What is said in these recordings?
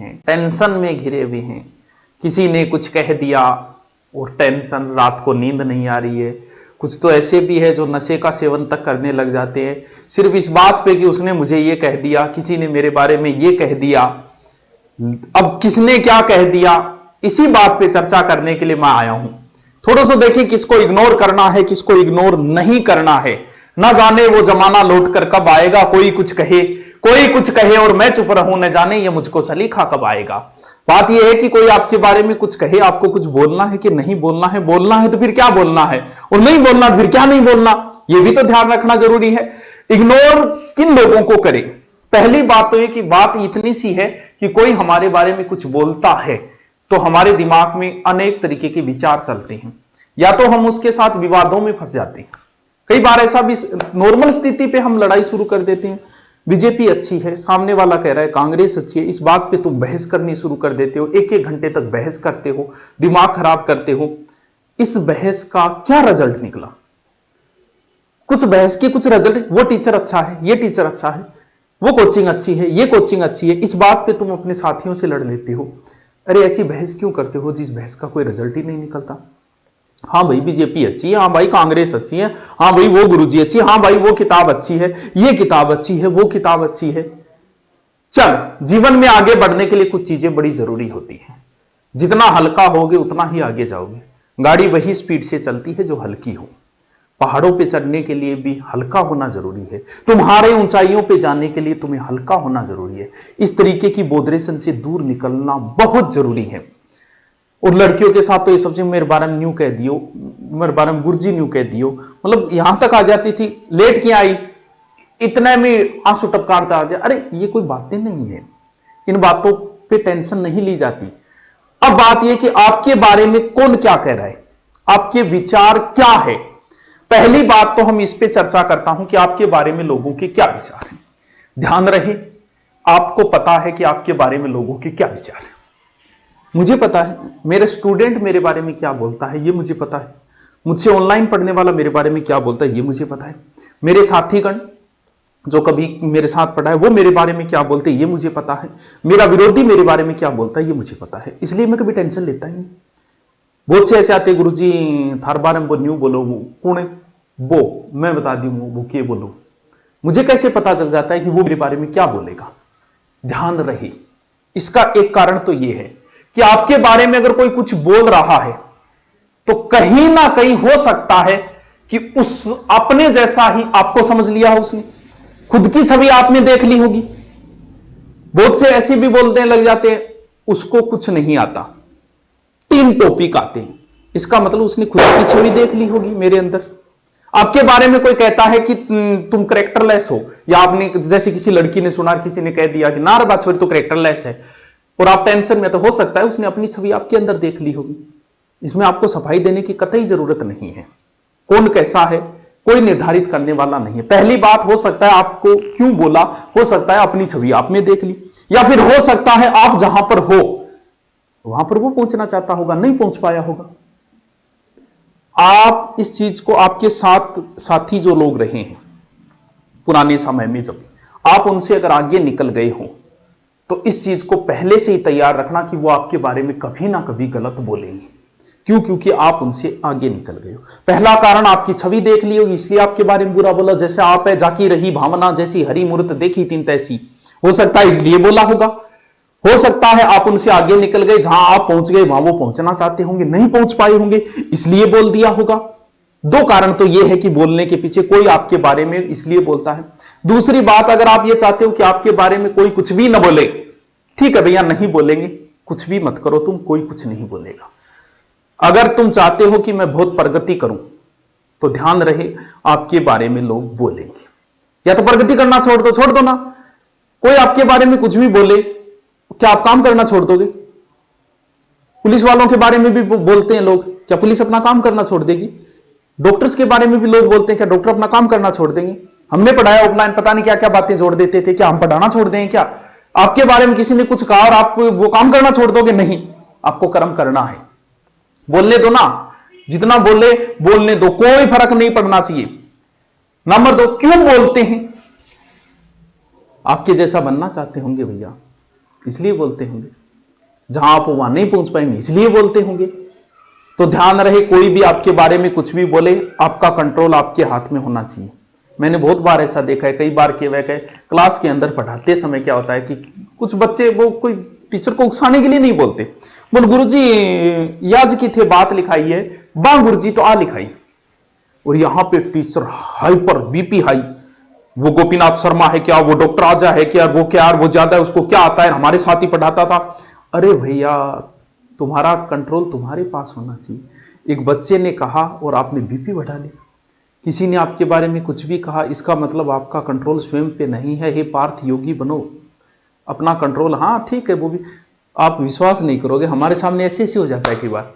हैं, टेंशन में घिरे हुए हैं। किसी ने कुछ कह दिया और टेंशन, रात को नींद नहीं आ रही है। कुछ तो ऐसे भी है जो नशे का सेवन तक करने लग जाते हैं सिर्फ इस बात पे कि उसने मुझे ये कह दिया, किसी ने मेरे बारे में ये कह दिया। अब किसने क्या कह दिया, इसी बात पे चर्चा करने के लिए मैं आया हूं। थोड़ा सा देखिए किसको इग्नोर करना है, किसको इग्नोर नहीं करना है। ना जाने वो जमाना लौट कर कब आएगा, कोई कुछ कहे और मैं चुप रहूं, न जाने ये मुझको सलीखा कब आएगा। बात यह है कि कोई आपके बारे में कुछ कहे, आपको कुछ बोलना है कि नहीं बोलना है। बोलना है तो फिर क्या बोलना है, और नहीं बोलना तो फिर क्या नहीं बोलना, यह भी तो ध्यान रखना जरूरी है। इग्नोर किन लोगों को करें? पहली बात तो यह कि बात इतनी सी है कि कोई हमारे बारे में कुछ बोलता है तो हमारे दिमाग में अनेक तरीके के विचार चलते हैं, या तो हम उसके साथ विवादों में फंस जाते हैं। कई बार ऐसा भी नॉर्मल स्थिति पे हम लड़ाई शुरू कर देते हैं। बीजेपी अच्छी है, सामने वाला कह रहा है कांग्रेस अच्छी है, इस बात पे तुम बहस करनी शुरू कर देते हो। एक एक घंटे तक बहस करते हो, दिमाग खराब करते हो। इस बहस का क्या रिजल्ट निकला? कुछ बहस के कुछ रिजल्ट, वो टीचर अच्छा है, ये टीचर अच्छा है, वो कोचिंग अच्छी है, ये कोचिंग अच्छी है, इस बात पे तुम अपने साथियों से लड़ लेते हो। अरे ऐसी बहस क्यों करते हो जिस बहस का कोई रिजल्ट ही नहीं निकलता? हाँ भाई बीजेपी अच्छी है, हाँ भाई कांग्रेस अच्छी है, हाँ भाई वो गुरुजी अच्छी है, हाँ भाई वो किताब अच्छी है, ये किताब अच्छी है, वो किताब अच्छी है। चल, जीवन में आगे बढ़ने के लिए कुछ चीजें बड़ी जरूरी होती हैं। जितना हल्का होगे उतना ही आगे जाओगे। गाड़ी वही स्पीड से चलती है जो हल्की हो। पहाड़ों पे चढ़ने के लिए भी हल्का होना जरूरी है। तुम्हारे ऊंचाइयों पे जाने के लिए तुम्हें हल्का होना जरूरी है। इस तरीके की बोधरेशन से दूर निकलना बहुत जरूरी है। और लड़कियों के साथ तो ये सबसे मेरे बारे में न्यू कह दियो, मेरे बारे में गुरुजी न्यू कह दियो, मतलब यहां तक आ जाती थी। लेट क्या आई, इतने में आंसू टपकार जा जाए। अरे ये कोई बातें नहीं है, इन बातों पे टेंशन नहीं ली जाती। अब बात यह कि आपके बारे में कौन क्या कह रहा है, आपके विचार क्या है। पहली बात तो हम इस पे चर्चा करता हूं कि आपके बारे में लोगों के क्या विचार हैं। ध्यान रहे, आपको पता है कि आपके बारे में लोगों के क्या विचार है। मुझे पता है मेरे स्टूडेंट मेरे बारे में क्या बोलता है, ये मुझे पता है। मुझसे ऑनलाइन पढ़ने वाला मेरे बारे में क्या बोलता है, ये मुझे पता है। मेरे साथीगण जो कभी मेरे साथ पढ़ा है वो मेरे बारे में क्या बोलते हैं, ये मुझे पता है। मेरा विरोधी मेरे बारे में क्या बोलता है, ये मुझे पता है। इसलिए मैं कभी टेंशन लेता ही नहीं। बहुत से ऐसे आते, गुरुजी थार बारे में वो न्यू बोलो, वो कौन है वो, मैं बता दी वो के बोलो। मुझे कैसे पता चल जाता है कि वो मेरे बारे में क्या बोलेगा? ध्यान रहे, इसका एक कारण तो यह है कि आपके बारे में अगर कोई कुछ बोल रहा है तो कहीं ना कहीं हो सकता है कि उस अपने जैसा ही आपको समझ लिया हो उसने, खुद की छवि आपने देख ली होगी। बहुत से ऐसे भी बोलने लग जाते हैं उसको कुछ नहीं आता, 3 टॉपिक आते हैं, इसका मतलब उसने खुद की छवि देख ली होगी मेरे अंदर। आपके बारे में कोई कहता है कि तुम करेक्टरलेस हो, या आपने जैसे किसी लड़की ने सुना, किसी ने कह दिया कि ना रे बात छोड़ तो करेक्टरलेस है, और आप टेंशन में, तो हो सकता है उसने अपनी छवि आपके अंदर देख ली होगी। इसमें आपको सफाई देने की कतई जरूरत नहीं है। कौन कैसा है कोई निर्धारित करने वाला नहीं है। पहली बात, हो सकता है आपको क्यों बोला, हो सकता है अपनी छवि आपने देख ली, या फिर हो सकता है आप जहां पर हो वहां पर वो पहुंचना चाहता होगा, नहीं पहुंच पाया होगा। आप इस चीज को, आपके साथ साथी जो लोग रहे हैं पुराने समय में, जब आप उनसे अगर आगे निकल गए हो तो इस चीज को पहले से ही तैयार रखना कि वो आपके बारे में कभी ना कभी गलत बोलेंगे। क्यों? क्योंकि आप उनसे आगे निकल गए हो। पहला कारण, आपकी छवि देख ली होगी इसलिए आपके बारे में बुरा बोला। जैसे आप है जाकी रही भावना, जैसी हरी मूर्त देखी तीन तैसी, हो सकता है इसलिए बोला होगा। हो सकता है आप उनसे आगे निकल गए, जहां आप पहुंच गए वहां वो पहुंचना चाहते होंगे, नहीं पहुंच पाए होंगे, इसलिए बोल दिया होगा। 2 कारण तो यह है कि बोलने के पीछे कोई आपके बारे में इसलिए बोलता है। दूसरी बात, अगर आप ये चाहते हो कि आपके बारे में कोई कुछ भी ना बोले, ठीक है भैया नहीं बोलेंगे, कुछ भी मत करो तुम, कोई कुछ नहीं बोलेगा। अगर तुम चाहते हो कि मैं बहुत प्रगति करूं तो ध्यान रहे आपके बारे में लोग बोलेंगे। या तो प्रगति करना छोड़ दो ना। कोई आपके बारे में कुछ भी बोले, क्या आप काम करना छोड़ दोगे? पुलिस वालों के बारे में भी बोलते हैं लोग, क्या पुलिस अपना काम करना छोड़ देगी? डॉक्टर्स के बारे में भी लोग बोलते हैं, क्या डॉक्टर अपना काम करना छोड़ देंगे? हमने पढ़ाया ऑफलाइन, पता नहीं क्या क्या बातें जोड़ देते थे, क्या हम पढ़ाना छोड़ देंगे? क्या आपके बारे में किसी ने कुछ कहा और आप वो काम करना छोड़ दोगे? नहीं, आपको कर्म करना है। बोलने दो ना, जितना बोले बोलने दो, कोई फर्क नहीं पड़ना चाहिए। नंबर 2, क्यों बोलते हैं? आपके जैसा बनना चाहते होंगे भैया, इसलिए बोलते होंगे, जहां आप वहां नहीं पहुंच पाएंगे इसलिए बोलते होंगे। तो ध्यान रहे, कोई भी आपके बारे में कुछ भी बोले, आपका कंट्रोल आपके हाथ में होना चाहिए। मैंने बहुत बार ऐसा देखा है, कई बार क्लास के अंदर पढ़ाते समय क्या होता है कि कुछ बच्चे वो कोई टीचर को उकसाने के लिए नहीं बोलते, बोल गुरुजी याज की थे बात लिखाई है, बा गुरुजी तो आ लिखाई, और यहां पे टीचर हाइपर बीपी हाई, वो गोपीनाथ शर्मा है क्या, वो डॉक्टर आजा है क्या, वो क्या, वो ज्यादा उसको क्या आता है, हमारे साथ ही पढ़ाता था। अरे भैया, तुम्हारा कंट्रोल तुम्हारे पास होना चाहिए। एक बच्चे ने कहा और आपने बीपी बढ़ा ली, किसी ने आपके बारे में कुछ भी कहा, इसका मतलब आपका कंट्रोल स्वयं पे नहीं है। हे पार्थ योगी बनो, अपना कंट्रोल, हाँ ठीक है, वो भी आप विश्वास नहीं करोगे, हमारे सामने ऐसे ऐसे हो जाता है। कई बार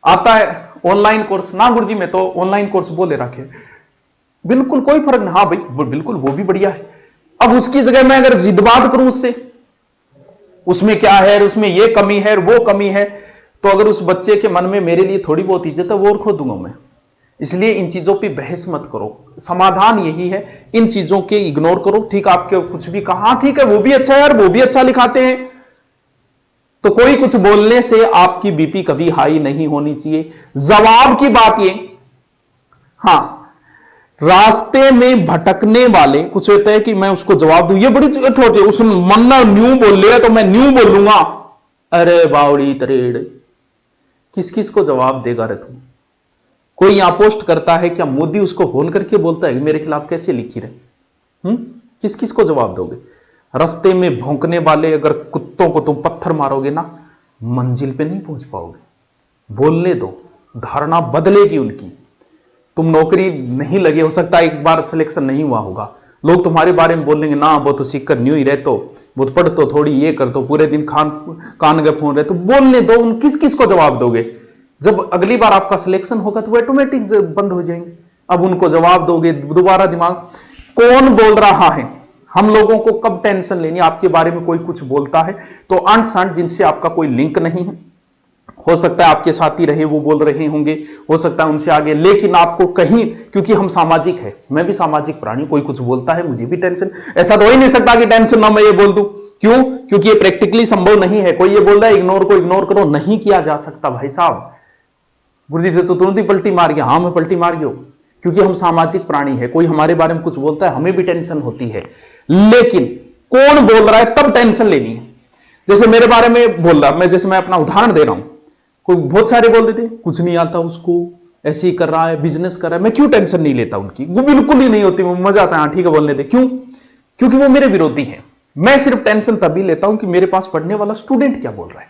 आता है ऑनलाइन कोर्स, ना गुरुजी मैं तो ऑनलाइन कोर्स बोले रखे, बिल्कुल कोई फर्क नहीं, हाँ भाई बिल्कुल वो भी बढ़िया है। अब उसकी जगह मैं अगर जिद्बात करूं उससे, उसमें क्या है, उसमें ये कमी है, वो कमी है, तो अगर उस बच्चे के मन में मेरे लिए थोड़ी बहुत इज्जत है, वो और खो दूंगा मैं। इसलिए इन चीजों पे बहस मत करो, समाधान यही है, इन चीजों के इग्नोर करो। ठीक, आपके कुछ भी कहा, ठीक है वो भी अच्छा है यार, वो भी अच्छा लिखाते हैं, तो कोई कुछ बोलने से आपकी बीपी कभी हाई नहीं होनी चाहिए। जवाब की बात ये, हां, रास्ते में भटकने वाले कुछ होता है कि मैं उसको जवाब दूं, ये बड़ी छोटी, उस मन्ना न्यू बोल रहे तो मैं न्यू बोलूंगा, अरे बावड़ी तरेड़, किस किस को जवाब देगा रे तुम। कोई यहां पोस्ट करता है क्या, मोदी उसको फोन करके बोलता है कि मेरे खिलाफ कैसे लिखी रहे, किस किस को जवाब दोगे। रास्ते में भौंकने वाले अगर कुत्तों को तुम पत्थर मारोगे ना, मंजिल पे नहीं पहुंच पाओगे। बोलने दो, धारणा बदलेगी उनकी, तुम नौकरी नहीं लगे, हो सकता है एक बार सिलेक्शन नहीं हुआ होगा, लोग तुम्हारे बारे में बोलेंगे ना वो तो सीख कर न्यू ही रहते, वो पढ़ तो थोड़ी ये कर तो पूरे दिन कान गए फोन रहे, तो बोलने दो। उन किस किस को जवाब दोगे, जब अगली बार आपका सिलेक्शन होगा तो वो ऑटोमेटिक बंद हो जाएंगे। अब उनको जवाब दोगे, दोबारा दिमाग, कौन बोल रहा है, हम लोगों को कब टेंशन लेनी, आपके बारे में कोई कुछ बोलता है तो अंट संट जिनसे आपका कोई लिंक नहीं है, हो सकता है आपके साथी रहे वो बोल रहे होंगे, हो सकता है उनसे आगे, लेकिन आपको कहीं, क्योंकि हम सामाजिक है, मैं भी सामाजिक प्राणी, कोई कुछ बोलता है मुझे भी टेंशन, ऐसा तो हो ही नहीं सकता कि टेंशन ना मैं ये बोल दूं, क्यों, क्योंकि ये प्रैक्टिकली संभव नहीं है। कोई ये बोल रहा है इग्नोर को इग्नोर करो, नहीं किया जा सकता भाई साहब। गुरुजी से तो तुरंत ही पलटी मार गया, हाँ मैं पलटी मार गया, क्योंकि हम सामाजिक प्राणी है, कोई हमारे बारे में कुछ बोलता है हमें भी टेंशन होती है, लेकिन कौन बोल रहा है तब टेंशन लेनी है। जैसे मेरे बारे में बोल रहा, मैं अपना उदाहरण दे रहा हूं, कोई बहुत सारे बोल देते कुछ नहीं आता उसको, ऐसे ही कर रहा है, बिजनेस कर रहा है, मैं क्यों टेंशन नहीं लेता उनकी, वो बिल्कुल ही नहीं होती, मजा आता है, हाँ ठीक है बोलने दे, क्यों, क्योंकि वो मेरे विरोधी हैं। मैं सिर्फ टेंशन तभी लेता हूं कि मेरे पास पढ़ने वाला स्टूडेंट क्या बोल रहा है।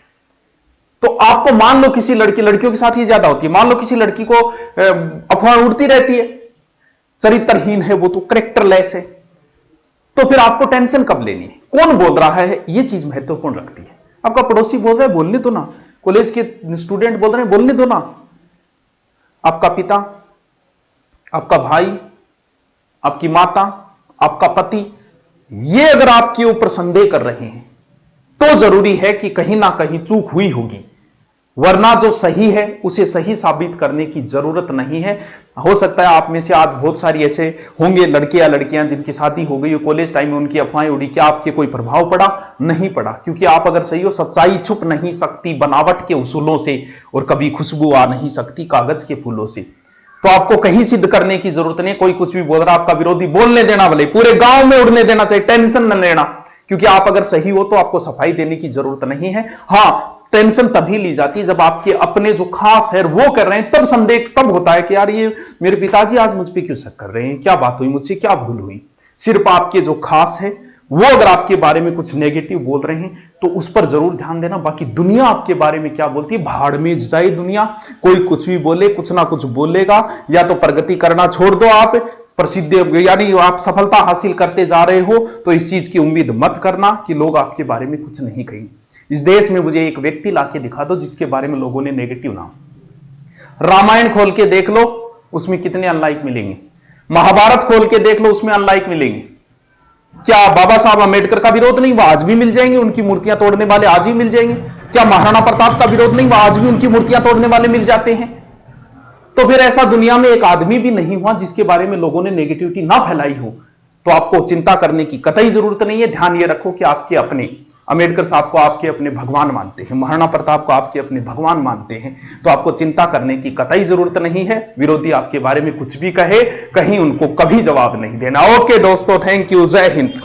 तो आपको मान लो किसी लड़कियों के साथ ही ज्यादा होती है, मान लो किसी लड़की को अफवाह उड़ती रहती है, चरित्रहीन है वो, तो कैरेक्टरलेस है, तो फिर आपको टेंशन कब लेनी है, कौन बोल रहा है, ये चीज महत्वपूर्ण रखती है। आपका पड़ोसी बोल रहा है बोलने दो ना, कॉलेज के स्टूडेंट बोल रहे हैं बोलने दो ना, आपका पिता, आपका भाई, आपकी माता, आपका पति, ये अगर आपके ऊपर संदेह कर रहे हैं तो जरूरी है कि कहीं ना कहीं चूक हुई होगी, वरना जो सही है उसे सही साबित करने की जरूरत नहीं है। हो सकता है आप में से आज बहुत सारी ऐसे होंगे लड़के या लड़कियां जिनकी शादी हो गई, कॉलेज टाइम में उनकी अफवाहें उड़ी, क्या आपके कोई प्रभाव पड़ा, नहीं पड़ा, क्योंकि आप अगर सही हो, सच्चाई छुप नहीं सकती बनावट के उसूलों से, और कभी खुशबू आ नहीं सकती कागज के फूलों से। तो आपको कहीं सिद्ध करने की जरूरत नहीं, कोई कुछ भी बोल रहा, आपका विरोधी बोलने देना, भले पूरे गांव में उड़ने देना चाहिए, टेंशन न लेना, क्योंकि आप अगर सही हो तो आपको सफाई देने की जरूरत नहीं है। हां, टेंशन तभी ली जाती है जब आपके अपने जो खास है वो कर रहे हैं, तब संदेह तब होता है कि यार ये मेरे पिताजी आज मुझ पर क्यों शक कर रहे हैं, क्या बात हुई, मुझसे क्या भूल हुई। सिर्फ आपके जो खास है वो अगर आपके बारे में कुछ नेगेटिव बोल रहे हैं तो उस पर जरूर ध्यान देना। बाकी दुनिया आपके बारे में क्या बोलती है, भाड़ में जाए दुनिया, कोई कुछ भी बोले, कुछ ना कुछ बोलेगा, या तो प्रगति करना छोड़ दो, आप प्रसिद्ध यानी आप सफलता हासिल करते जा रहे हो तो इस चीज की उम्मीद मत करना कि लोग आपके बारे में कुछ नहीं कहेंगे। इस देश में मुझे एक व्यक्ति लाके दिखा दो जिसके बारे में लोगों ने नेगेटिव नाम, रामायण खोल के देख लो उसमें कितने अनलाइक मिलेंगे, महाभारत खोल के देख लो उसमें अनलाइक मिलेंगे। क्या बाबा साहब अंबेडकर का विरोध नहीं, वह आज भी मिल जाएंगे, उनकी मूर्तियां तोड़ने वाले आज भी मिल जाएंगे। क्या महाराणा प्रताप का विरोध नहीं, वह आज भी उनकी मूर्तियां तोड़ने वाले मिल जाते हैं। तो फिर ऐसा दुनिया में एक आदमी भी नहीं हुआ जिसके बारे में लोगों ने नेगेटिविटी ना फैलाई हो। तो आपको चिंता करने की कतई जरूरत नहीं है। ध्यान ये रखो कि आपके अपने अंबेडकर साहब को आपके अपने भगवान मानते हैं, महाराणा प्रताप को आपके अपने भगवान मानते हैं, तो आपको चिंता करने की कतई जरूरत नहीं है। विरोधी आपके बारे में कुछ भी कहे, कहीं उनको कभी जवाब नहीं देना। ओके दोस्तों, थैंक यू, जय हिंद।